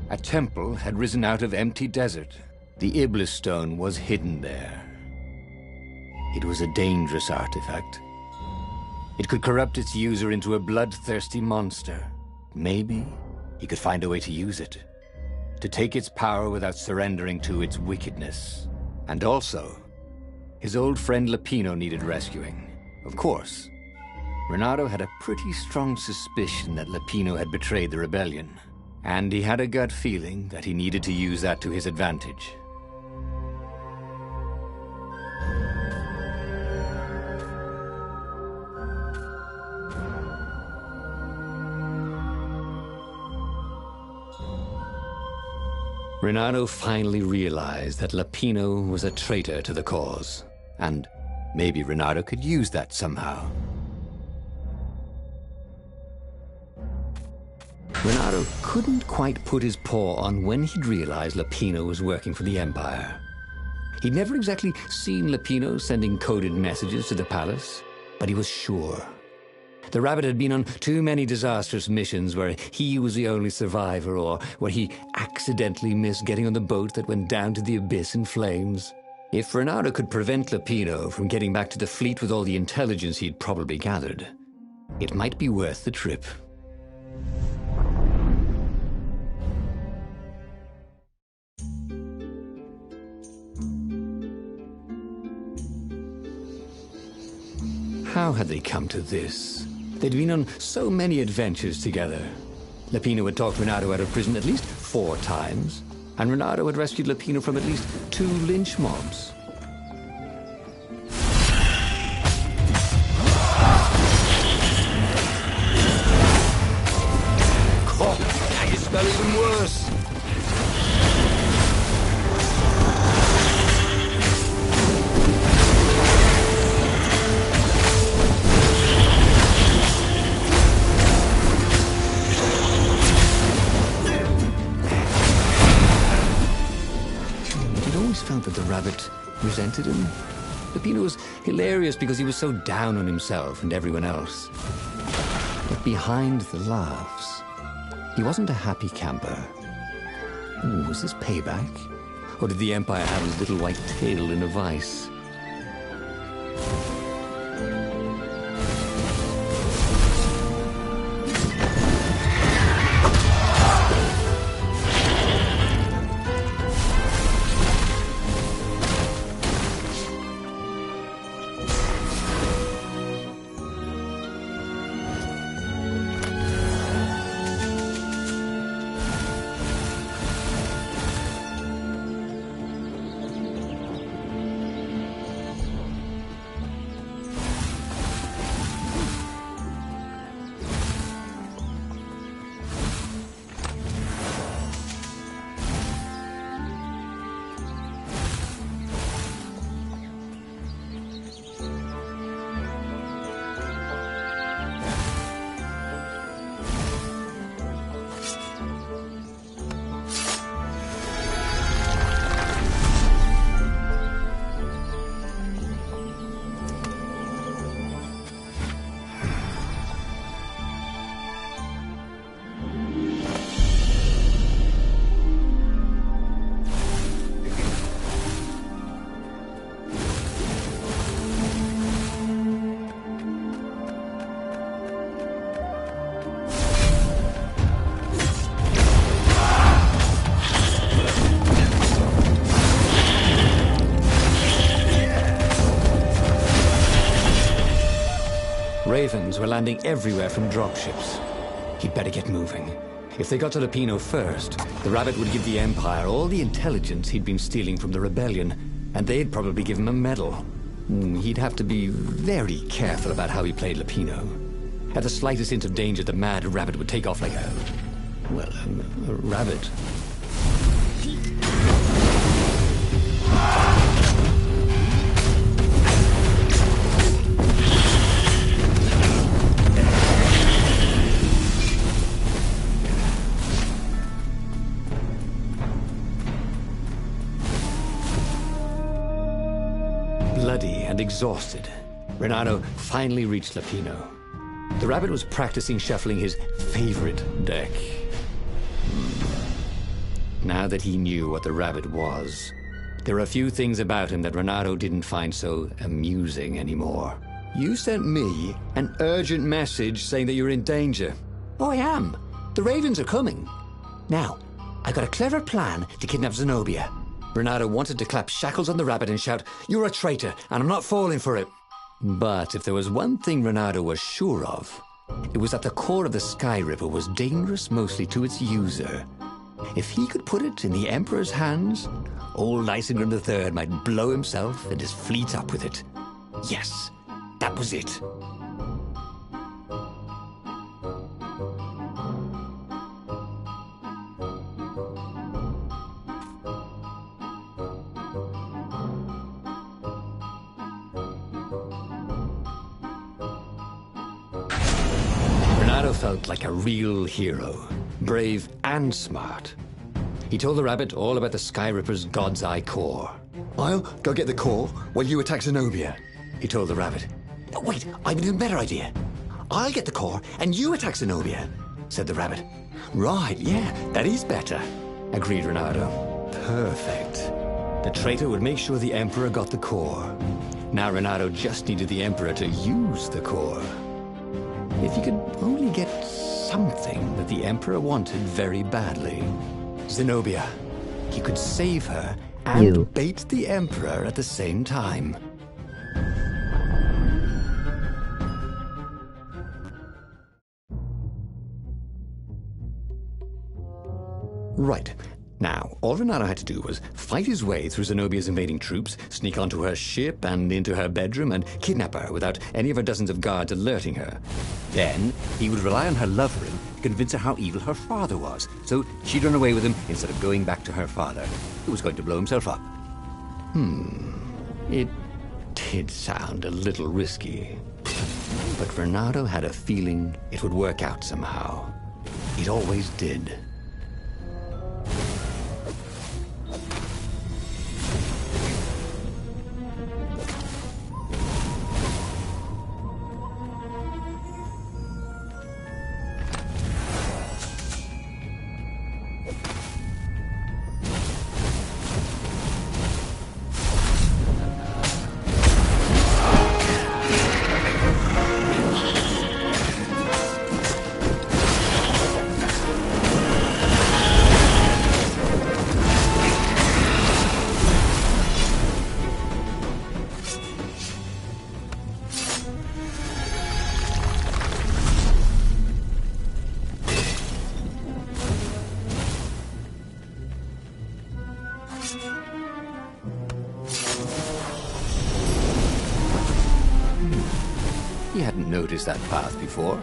A temple had risen out of empty desert. The Iblis stone was hidden there. It was a dangerous artifact. It could corrupt its user into a bloodthirsty monster. Maybe he could find a way to use it, to take its power without surrendering to its wickedness. And also, his old friend Lapino needed rescuing. Of course, Renato had a pretty strong suspicion that Lapino had betrayed the rebellion, and he had a gut feeling that he needed to use that to his advantage. Renato finally realized that Lapino was a traitor to the cause, and maybe Renato could use that somehow. Renato couldn't quite put his paw on when he'd realized Lapino was working for the Empire. He'd never exactly seen Lapino sending coded messages to the palace, but he was sure. The rabbit had been on too many disastrous missions where he was the only survivor, or where he accidentally missed getting on the boat that went down to the abyss in flames. If Renato could prevent Lapino from getting back to the fleet with all the intelligence he'd probably gathered, it might be worth the trip. How had they come to this? They'd been on so many adventures together. Lapino had talked Renato out of prison at least 4 times, and Renato had rescued Lapino from at least 2 lynch mobs. Oh, now you smell even worse. Felt that the rabbit resented him. Lapino was hilarious because he was so down on himself and everyone else. But behind the laughs, he wasn't a happy camper. Ooh, was this payback? Or did the Empire have his little white tail in a vice? Ravens were landing everywhere from dropships. He'd better get moving. If they got to Lapino first, the rabbit would give the Empire all the intelligence he'd been stealing from the rebellion, and they'd probably give him a medal. He'd have to be very careful about how he played Lapino. At the slightest hint of danger, the mad rabbit would take off like a rabbit. Bloody and exhausted, Renato finally reached Lapino. The rabbit was practicing shuffling his favorite deck. now that he knew what the rabbit was, there were a few things about him that Renato didn't find so amusing anymore. You sent me an urgent message saying that you're in danger. Oh, I am. The Ravens are coming. Now, I got a clever plan to kidnap Zenobia. Renato wanted to clap shackles on the rabbit and shout, "You're a traitor, and I'm not falling for it." But if there was one thing Renato was sure of, it was that the core of the Sky Ripper was dangerous mostly to its user. If he could put it in the Emperor's hands, old Isengrim III might blow himself and his fleet up with it. Yes, that was it. Renato felt like a real hero, brave and smart. He told the rabbit all about the Sky Ripper's God's Eye core. "I'll go get the core while you attack Zenobia," he told the rabbit. "Wait, I've an even better idea. I'll get the core and you attack Zenobia," said the rabbit. "Right, yeah, that is better," agreed Renato. Perfect. The traitor would make sure the Emperor got the core. Now Renato just needed the Emperor to use the core. If he could only get something that the Emperor wanted very badly. Zenobia. He could save her and bait the Emperor at the same time. Right. Now, all Renato had to do was fight his way through Zenobia's invading troops, sneak onto her ship and into her bedroom, and kidnap her without any of her dozens of guards alerting her. Then, he would rely on her love for him to convince her how evil her father was, so she'd run away with him instead of going back to her father, who was going to blow himself up. It did sound a little risky. But Renato had a feeling it would work out somehow. It always did. He hadn't noticed that path before.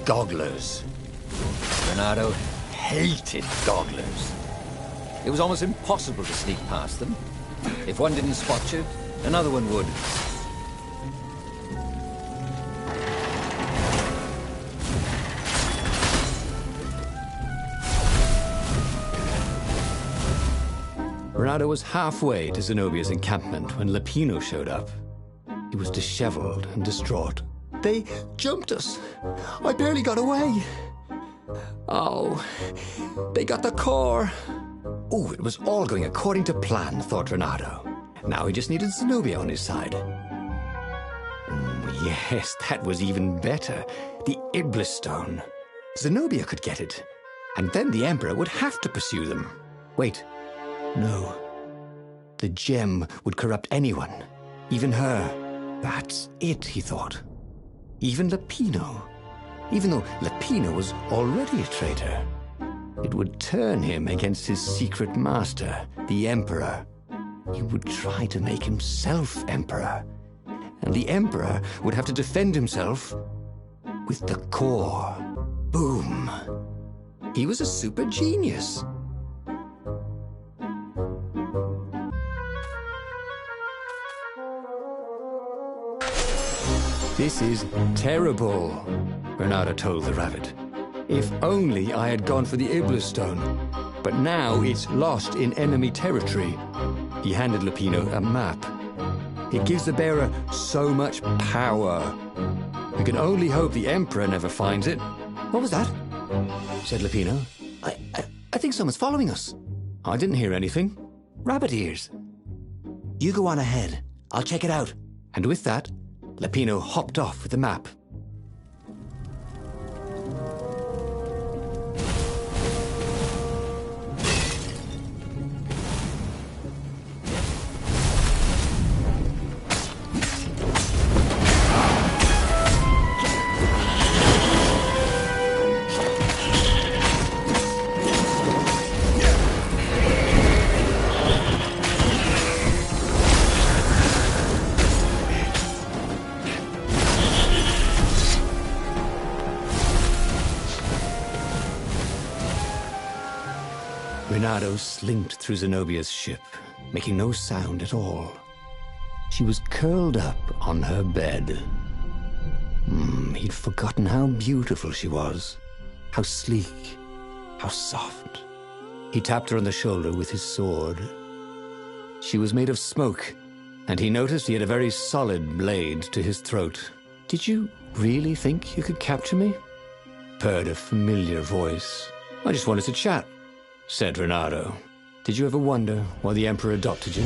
Gogglers. Renato hated gogglers. It was almost impossible to sneak past them. If one didn't spot you, another one would. Renato was halfway to Zenobia's encampment when Lepino showed up. He was disheveled and distraught. "They jumped us. I barely got away. Oh, they got the core." Oh, it was all going according to plan, thought Renato. Now he just needed Zenobia on his side. Yes, that was even better. The Iblis Stone. Zenobia could get it. And then the Emperor would have to pursue them. Wait, no. The gem would corrupt anyone, even her. That's it, he thought. Even Lepino. Even though Lepino was already a traitor. It would turn him against his secret master, the Emperor. he would try to make himself emperor. And the emperor would have to defend himself with the core. Boom. He was a super genius. This is terrible, Renato told the rabbit. If only I had gone for the Iblis stone. But now it's lost in enemy territory. He handed Lupino a map. It gives the bearer so much power. We can only hope the Emperor never finds it. What was that? Said Lupino. I think someone's following us. I didn't hear anything. Rabbit ears. You go on ahead. I'll check it out. And with that, Lupino hopped off with the map. Renato slinked through Zenobia's ship, making no sound at all. She was curled up on her bed. He'd forgotten how beautiful she was, how sleek, how soft. He tapped her on the shoulder with his sword. She was made of smoke, and he noticed he had a very solid blade to his throat. Did you really think you could capture me? Purred a familiar voice. I just wanted to chat, said Renato. Did you ever wonder why the Emperor adopted you?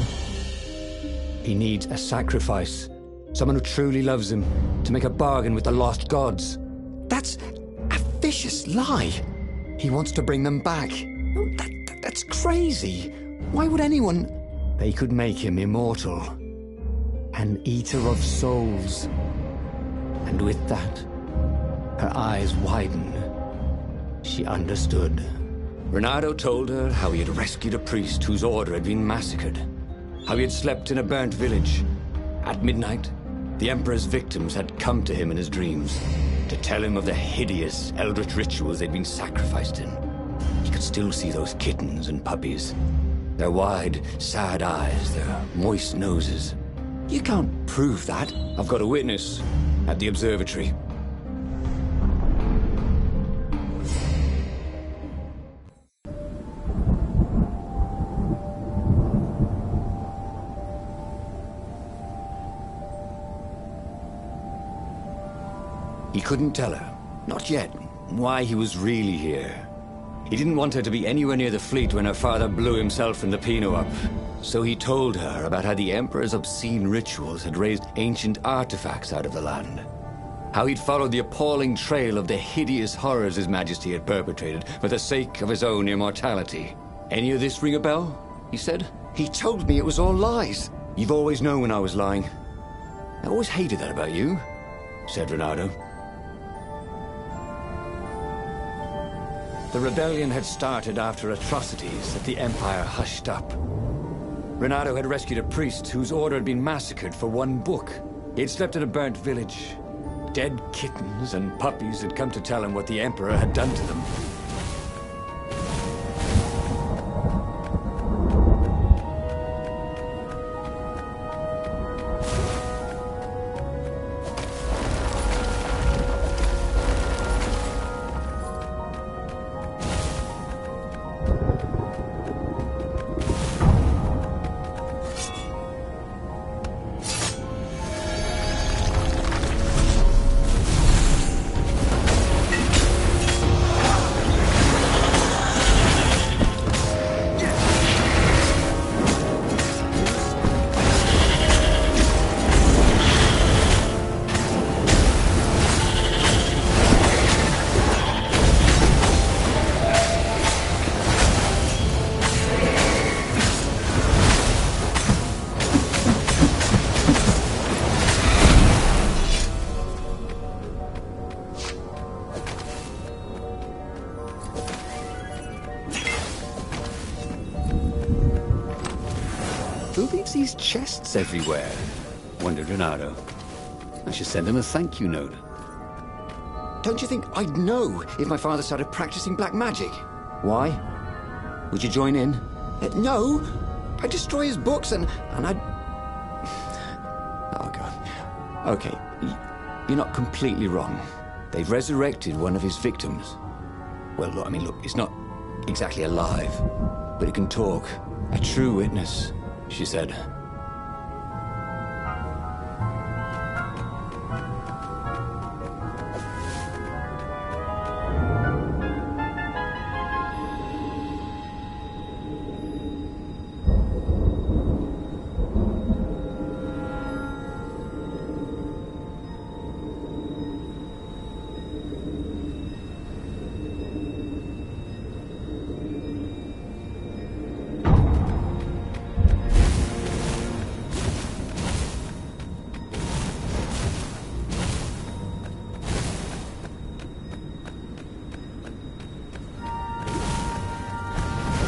He needs a sacrifice, someone who truly loves him, to make a bargain with the lost gods. That's a vicious lie. He wants to bring them back. That's crazy. Why would anyone... They could make him immortal. An eater of souls. And with that, her eyes widened. She understood. Renato told her how he had rescued a priest whose order had been massacred, how he had slept in a burnt village. At midnight, the Emperor's victims had come to him in his dreams to tell him of the hideous eldritch rituals they'd been sacrificed in. He could still see those kittens and puppies, their wide, sad eyes, their moist noses. You can't prove that. I've got a witness at the observatory. He couldn't tell her, not yet, why he was really here. He didn't want her to be anywhere near the fleet when her father blew himself and Lupino up. So he told her about how the Emperor's obscene rituals had raised ancient artifacts out of the land. How he'd followed the appalling trail of the hideous horrors His Majesty had perpetrated for the sake of his own immortality. Any of this ring a bell? He said. He told me it was all lies. You've always known when I was lying. I always hated that about you, said Renato. The rebellion had started after atrocities that the Empire hushed up. Renato had rescued a priest whose order had been massacred for one book. He had slept in a burnt village. Dead kittens and puppies had come to tell him what the Emperor had done to them. What's these chests everywhere? Wondered Renato. I should send him a thank you note. Don't you think I'd know if my father started practicing black magic? Why? Would you join in? No. I'd destroy his books and I'd... Oh, God. Okay, you're not completely wrong. They've resurrected one of his victims. Well, look, it's not exactly alive, but it can talk. A true witness, she said.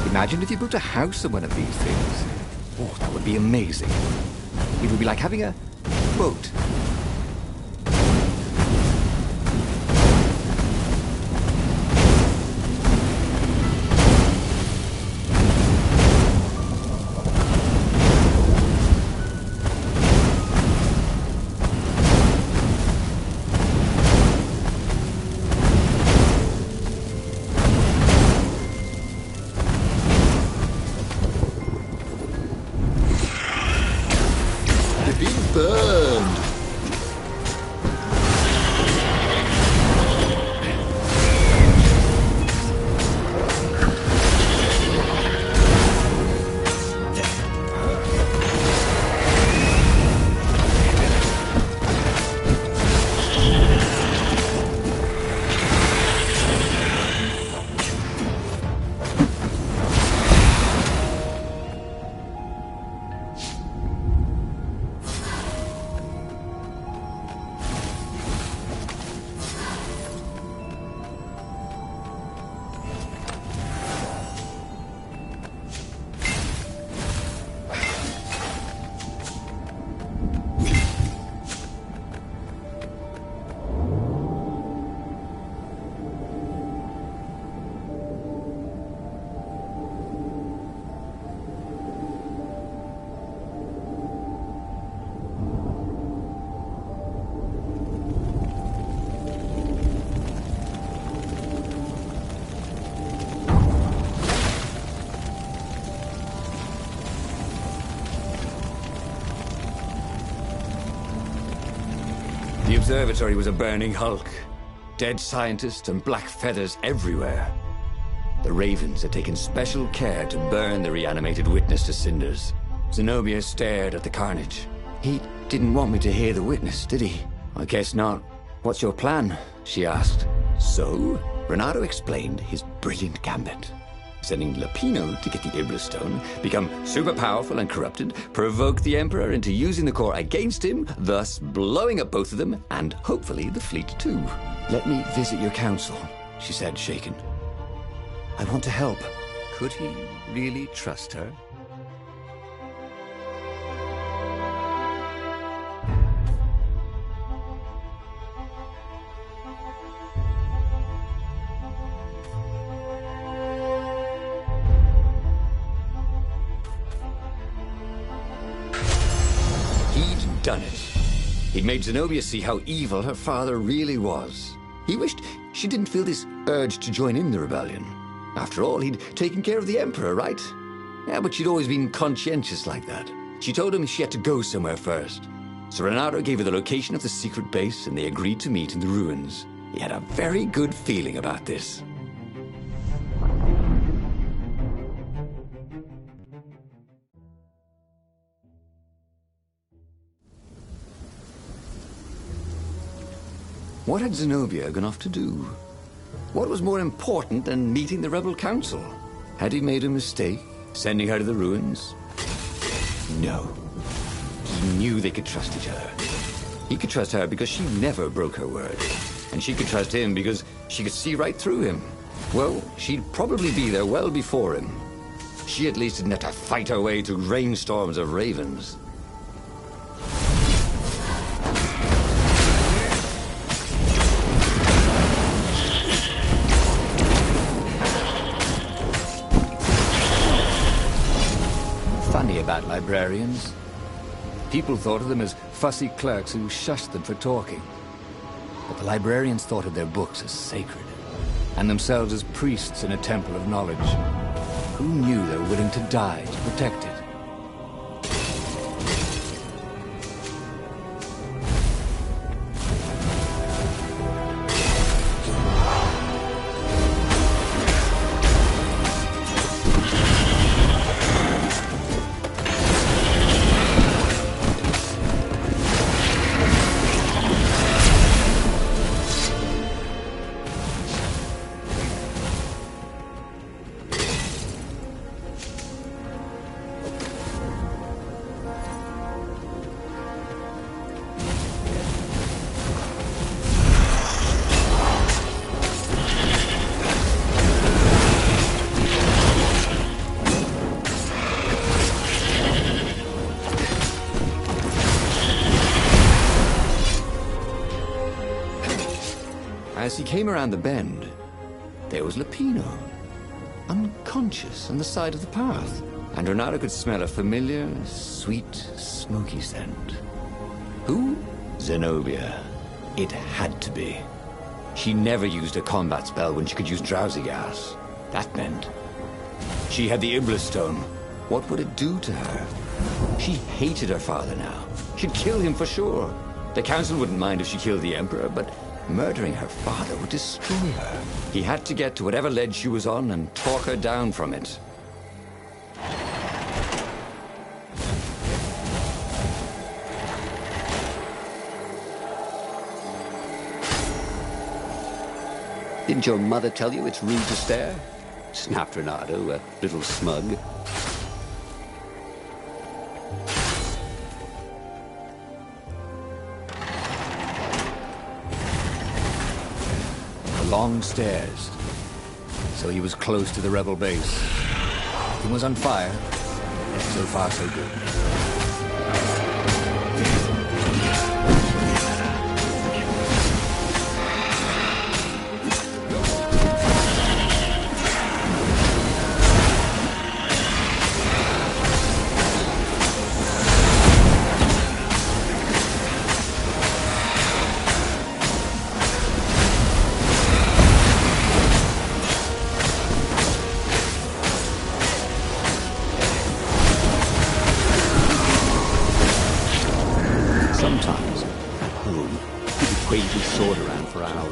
Imagine if you built a house on one of these things. Oh, that would be amazing. It would be like having a boat. The observatory was a burning hulk. Dead scientists and black feathers everywhere. The Ravens had taken special care to burn the reanimated witness to cinders. Zenobia stared at the carnage. He didn't want me to hear the witness, did he? I guess not. What's your plan? She asked. So, Renato explained his brilliant gambit. Sending Lapino to get the Iblis Stone, become super powerful and corrupted, provoke the Emperor into using the core against him, thus blowing up both of them, and hopefully the fleet too. Let me visit your council, she said, shaken. I want to help. Could he really trust her? Done it. He'd made Zenobia see how evil her father really was. He wished she didn't feel this urge to join in the rebellion. After all, he'd taken care of the Emperor, right? Yeah, but she'd always been conscientious like that. She told him she had to go somewhere first. So Renato gave her the location of the secret base, and they agreed to meet in the ruins. He had a very good feeling about this. What had Zenobia gone off to do? What was more important than meeting the rebel council? Had he made a mistake, sending her to the ruins? No. He knew they could trust each other. He could trust her because she never broke her word. And she could trust him because she could see right through him. Well, she'd probably be there well before him. She at least didn't have to fight her way through rainstorms of ravens. Funny about librarians. People thought of them as fussy clerks who shushed them for talking. But the librarians thought of their books as sacred, and themselves as priests in a temple of knowledge. Who knew they were willing to die to protect it? As he came around the bend, there was Lupino, unconscious on the side of the path. And Renato could smell a familiar, sweet, smoky scent. Who? Zenobia. It had to be. She never used a combat spell when she could use drowsy gas. That meant she had the Iblis Stone. What would it do to her? She hated her father now. She'd kill him for sure. The council wouldn't mind if she killed the Emperor, but murdering her father would destroy her. He had to get to whatever ledge she was on and talk her down from it. Didn't your mother tell you it's rude to stare? Snapped Renato, a little smug. Long stairs. So he was close to the rebel base. He was on fire. So far, so good. Sometimes, at home, he could wave his sword around for hours.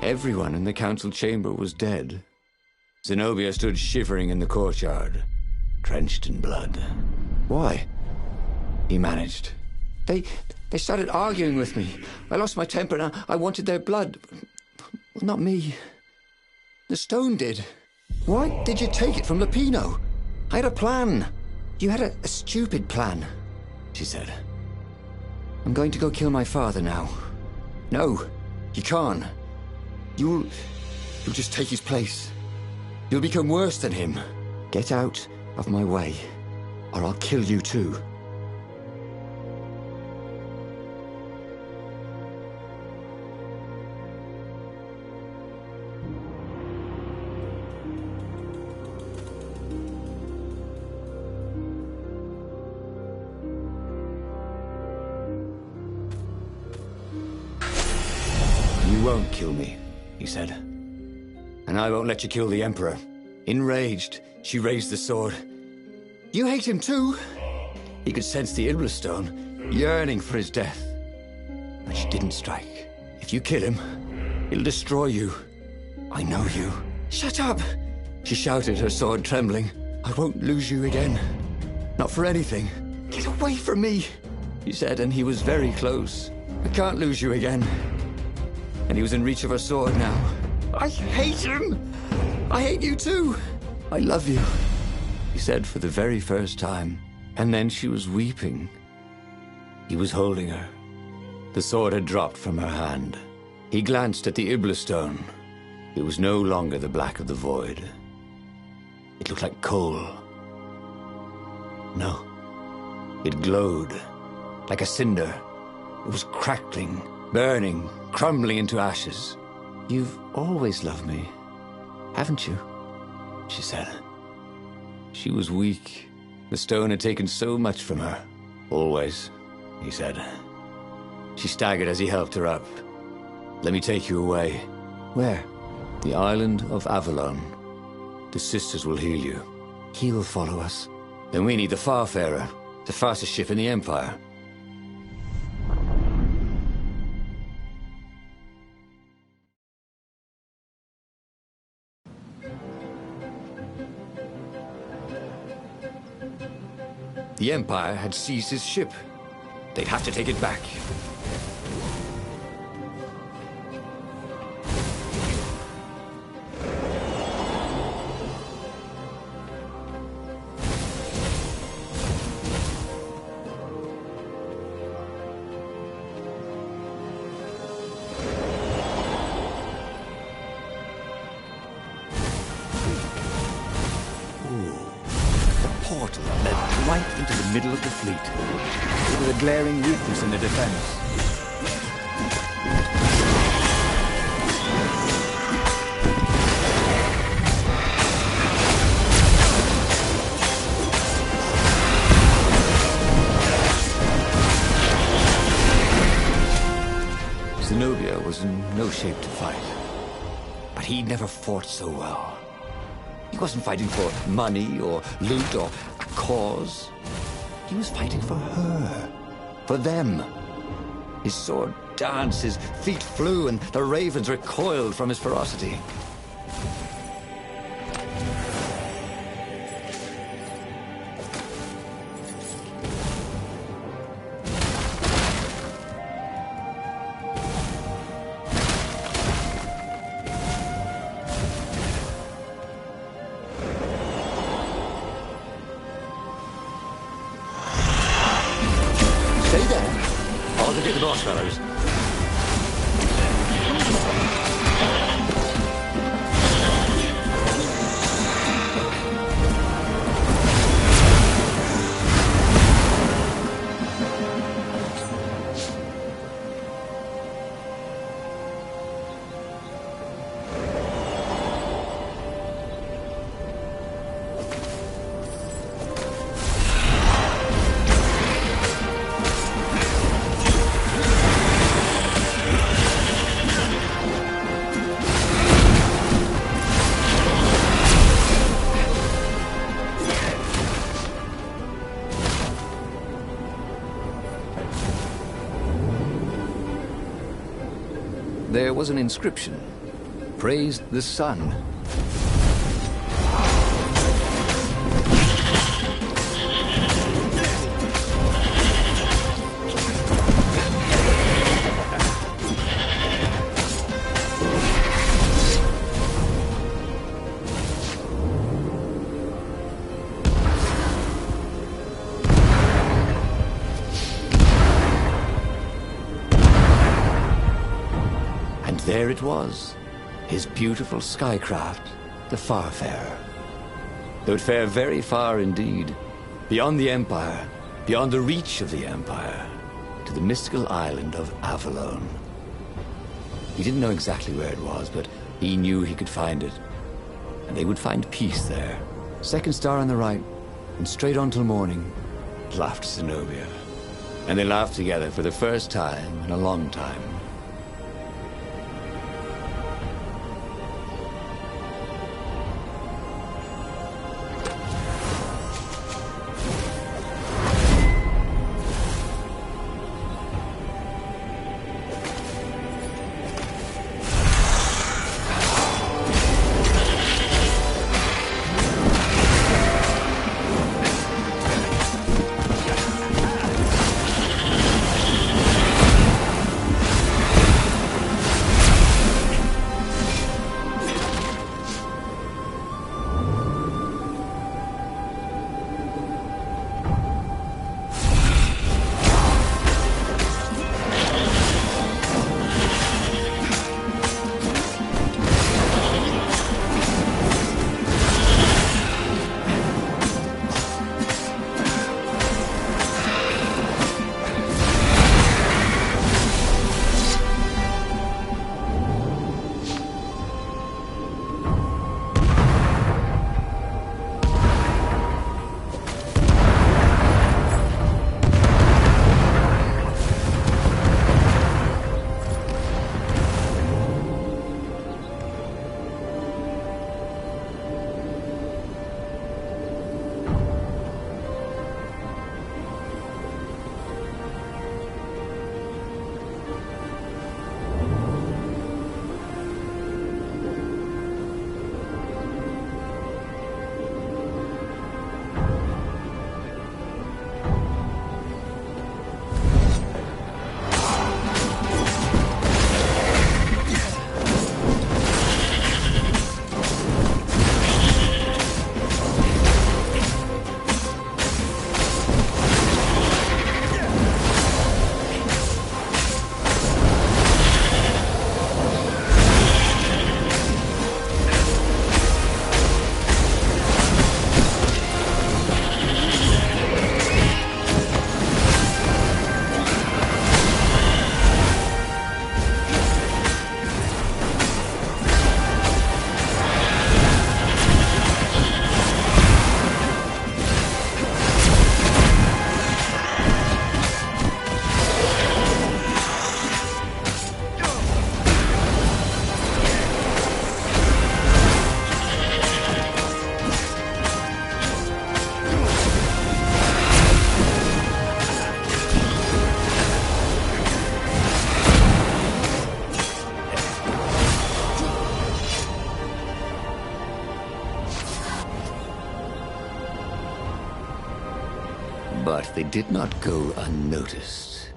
Everyone in the council chamber was dead. Zenobia stood shivering in the courtyard, drenched in blood. Why? He managed. They started arguing with me. I lost my temper and I wanted their blood. Well, not me. The stone did. Why did you take it from Lupino? I had a plan. You had a stupid plan, she said. I'm going to go kill my father now. No, you can't. You'll just take his place. You'll become worse than him. Get out of my way, or I'll kill you too. You won't kill me, he said. And I won't let you kill the Emperor. Enraged, she raised the sword. You hate him too? He could sense the Iblis Stone, yearning for his death. But she didn't strike. If If you kill him, he'll destroy you. I know you. Shut up! She shouted, her sword trembling. I won't lose you again. Not for anything. Get away from me, he said, and he was very close. I can't lose you again. And he was in reach of her sword now. I hate him! I hate you too! I love you, he said for the very first time. And then she was weeping. He was holding her. The sword had dropped from her hand. He glanced at the Iblis stone. It was no longer the black of the void. It looked like coal. No. It glowed, like a cinder. It was crackling, burning, crumbling into ashes. You've always loved me, haven't you? She said. She was weak. The stone had taken so much from her. Always, he said. She staggered as he helped her up. Let me take you away. Where? The island of Avalon. The sisters will heal you. He'll follow us. Then we need the Farfarer, the fastest ship in the Empire. The Empire had seized his ship. They'd have to take it back. Middle of the fleet. It was a glaring weakness in the defense. Zenobia was in no shape to fight. But he never fought so well. He wasn't fighting for money or loot or a cause. He was fighting for her. For them. His sword danced, his feet flew, and the ravens recoiled from his ferocity. Fellows. There was an inscription. Praised the sun. There it was, his beautiful skycraft, the Farfarer. They would fare very far indeed, beyond the Empire, beyond the reach of the Empire, to the mystical island of Avalon. He didn't know exactly where it was, but he knew he could find it. And they would find peace there. Second star on the right, and straight on till morning, laughed Zenobia. And they laughed together for the first time in a long time. But they did not go unnoticed.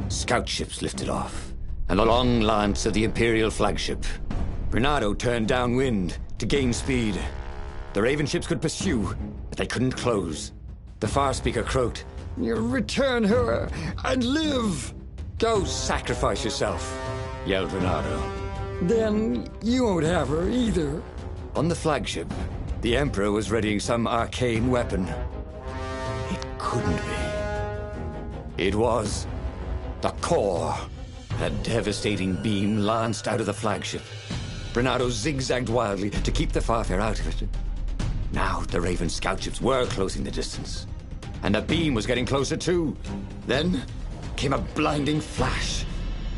Scout ships lifted off, and the long lance of the Imperial flagship. Bernardo turned downwind to gain speed. The Raven ships could pursue, but they couldn't close. The Farspeaker croaked, "You return her and live!" "Go sacrifice yourself," yelled Bernardo. "Then you won't have her either." On the flagship, the Emperor was readying some arcane weapon. It couldn't be. It was the core. A devastating beam lanced out of the flagship. Bernardo zigzagged wildly to keep the Farfare out of it. Now the Raven scout ships were closing the distance, and the beam was getting closer too. Then came a blinding flash,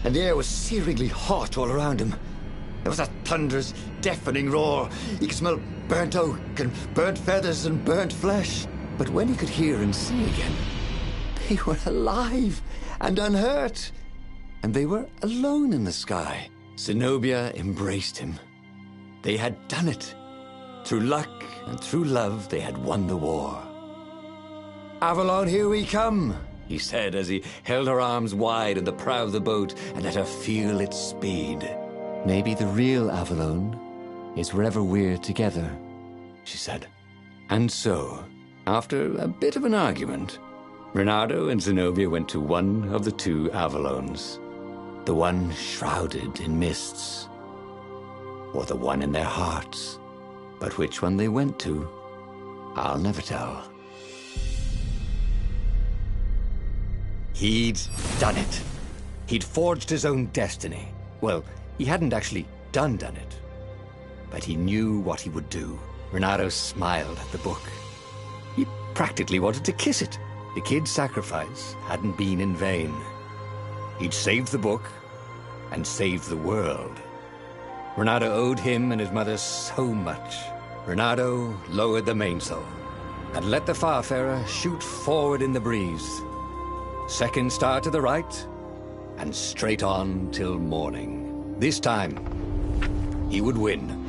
and the air was searingly hot all around him. There was a thunderous, deafening roar. He could smell burnt oak and burnt feathers and burnt flesh. But when he could hear and see again, they were alive and unhurt. And they were alone in the sky. Zenobia embraced him. They had done it. Through luck and through love, they had won the war. "Avalon, here we come," he said as he held her arms wide in the prow of the boat and let her feel its speed. "Maybe the real Avalon is wherever we're together," she said. And so, after a bit of an argument, Bernardo and Zenobia went to one of the two Avalons. The one shrouded in mists, or the one in their hearts. But which one they went to, I'll never tell. He'd done it. He'd forged his own destiny. Well, he hadn't actually done it. But he knew what he would do. Bernardo smiled at the book. He practically wanted to kiss it. The kid's sacrifice hadn't been in vain. He'd saved the book and saved the world. Bernardo owed him and his mother so much. Bernardo lowered the mainsail and let the Farfarer shoot forward in the breeze. Second star to the right, and straight on till morning. This time, he would win.